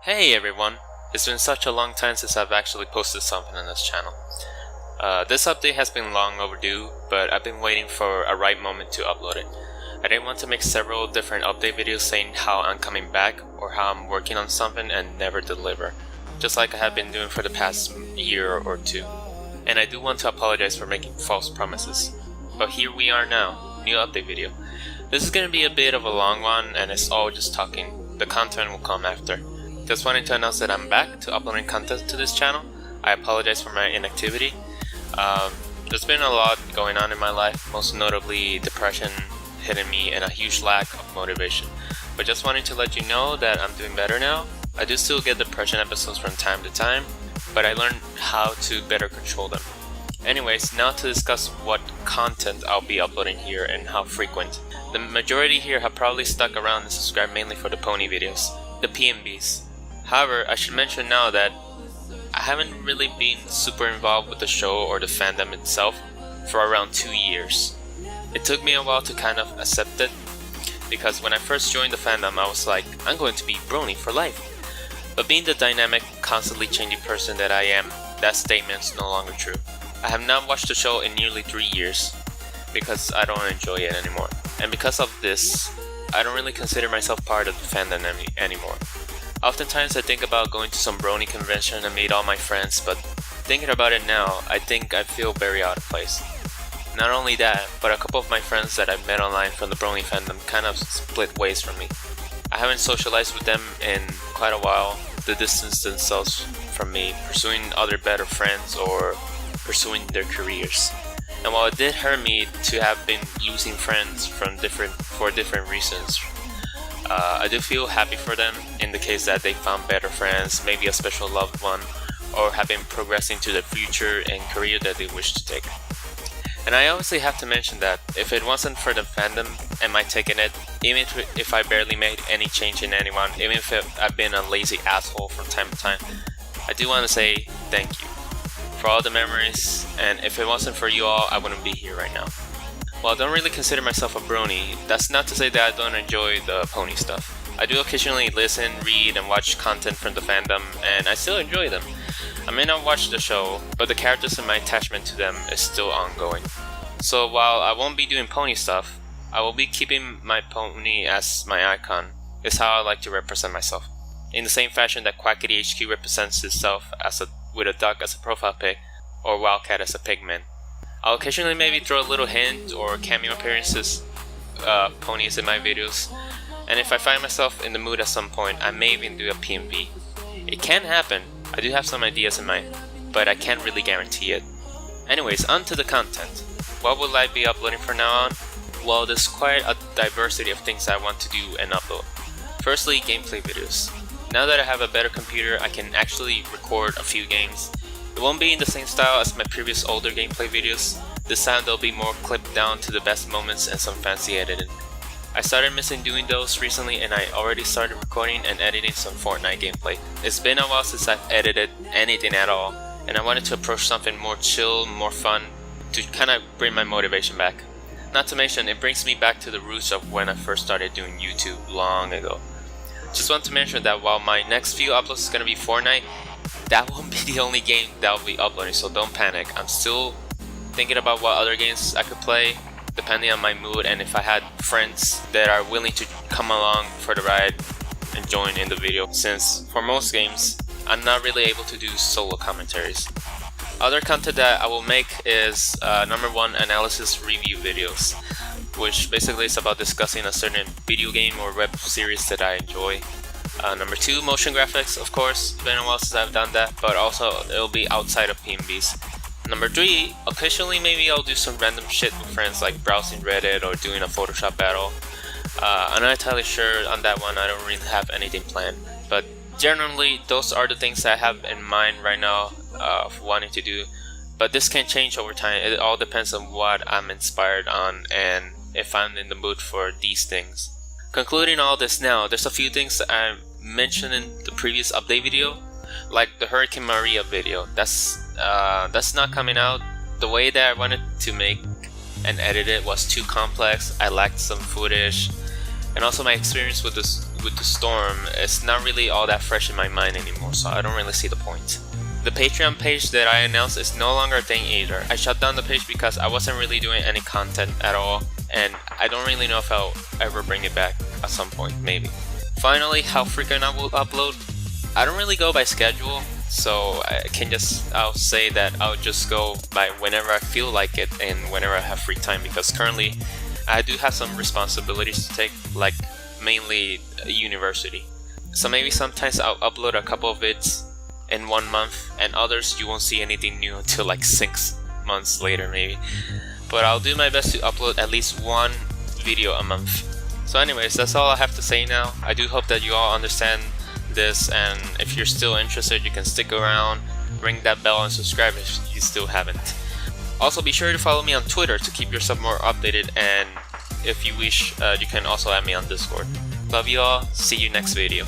Hey everyone! It's been such a long time since I've actually posted something on this channel. This update has been long overdue, but I've been waiting for a right moment to upload it. I didn't want to make several different update videos saying how I'm coming back or how I'm working on something and never deliver, just like I have been doing for the past year or two. And I do want to apologize for making false promises. But here we are now, new update video. This is going to be a bit of a long one and it's all just talking. The content will come after. Just wanted to announce that I'm back to uploading content to this channel. I apologize for my inactivity. There's been a lot going on in my life, most notably depression hitting me and a huge lack of motivation. But just wanted to let you know that I'm doing better now. I do still get depression episodes from time to time, but I learned how to better control them. Anyways, now to discuss what content I'll be uploading here and how frequent. The majority here have probably stuck around and subscribed mainly for the pony videos, the PMBs. However, I should mention now that I haven't really been super involved with the show or the fandom itself for around 2 years. It took me a while to kind of accept it, because when I first joined the fandom I was like, I'm going to be brony for life. But being the dynamic, constantly changing person that I am, that statement's no longer true. I have not watched the show in nearly 3 years, because I don't enjoy it anymore. And because of this, I don't really consider myself part of the fandom anymore. Oftentimes I think about going to some brony convention and meet all my friends, but thinking about it now, I think I feel very out of place. Not only that, but a couple of my friends that I've met online from the brony fandom kind of split ways from me. I haven't socialized with them in quite a while. They distanced themselves from me, pursuing other better friends or pursuing their careers. And while it did hurt me to have been losing friends for different reasons, I do feel happy for them in the case that they found better friends, maybe a special loved one, or have been progressing to the future and career that they wish to take. And I obviously have to mention that if it wasn't for the fandom and my taking it, even if I barely made any change in anyone, even if I've been a lazy asshole from time to time, I do want to say thank you for all the memories, and if it wasn't for you all, I wouldn't be here right now. While I don't really consider myself a brony, that's not to say that I don't enjoy the pony stuff. I do occasionally listen, read, and watch content from the fandom, and I still enjoy them. I may not watch the show, but the characters and my attachment to them is still ongoing. So while I won't be doing pony stuff, I will be keeping my pony as my icon, is how I like to represent myself. In the same fashion that Quackity HQ represents itself with a duck as a profile pic, or Wildcat as a pigman. I'll occasionally maybe throw a little hint or cameo appearances, ponies in my videos, and if I find myself in the mood at some point, I may even do a PMV. It can happen, I do have some ideas in mind, but I can't really guarantee it. Anyways, on to the content. What will I be uploading from now on? Well, there's quite a diversity of things I want to do and upload. Firstly, gameplay videos. Now that I have a better computer, I can actually record a few games. It won't be in the same style as my previous older gameplay videos. This time they'll be more clipped down to the best moments and some fancy editing. I started missing doing those recently and I already started recording and editing some Fortnite gameplay. It's been a while since I've edited anything at all, and I wanted to approach something more chill, more fun, to kind of bring my motivation back. Not to mention, it brings me back to the roots of when I first started doing YouTube long ago. Just want to mention that while my next few uploads is going to be Fortnite, that won't be the only game that I'll be uploading, so don't panic. I'm still thinking about what other games I could play, depending on my mood and if I had friends that are willing to come along for the ride and join in the video, since for most games, I'm not really able to do solo commentaries. Other content that I will make is number 1, analysis review videos, which basically is about discussing a certain video game or web series that I enjoy. Number 2, motion graphics, of course. It's been a while since I've done that, but also it'll be outside of PMBs. Number 3, occasionally maybe I'll do some random shit with friends like browsing Reddit or doing a Photoshop battle. I'm not entirely sure on that one, I don't really have anything planned. But generally, those are the things I have in mind right now of wanting to do. But this can change over time, it all depends on what I'm inspired on and if I'm in the mood for these things. Concluding all this now, there's a few things that I mentioned in the previous update video, like the Hurricane Maria video. That's not coming out. The way that I wanted to make and edit it was too complex. I lacked some footage, and also my experience with with the storm, it's not really all that fresh in my mind anymore, so I don't really see the point. The Patreon page that I announced is no longer a thing either. I shut down the page because I wasn't really doing any content at all, and I don't really know if I'll ever bring it back at some point, maybe. Finally, how frequent I will upload. I don't really go by schedule, so I'll say that I'll just go by whenever I feel like it and whenever I have free time, because currently I do have some responsibilities to take, like mainly university. So maybe sometimes I'll upload a couple of vids in 1 month, and others you won't see anything new until like 6 months later maybe. But I'll do my best to upload at least 1 video a month. So anyways, that's all I have to say now. I do hope that you all understand this, and if you're still interested, you can stick around, ring that bell, and subscribe if you still haven't. Also, be sure to follow me on Twitter to keep yourself more updated, and if you wish, you can also add me on Discord. Love you all, see you next video.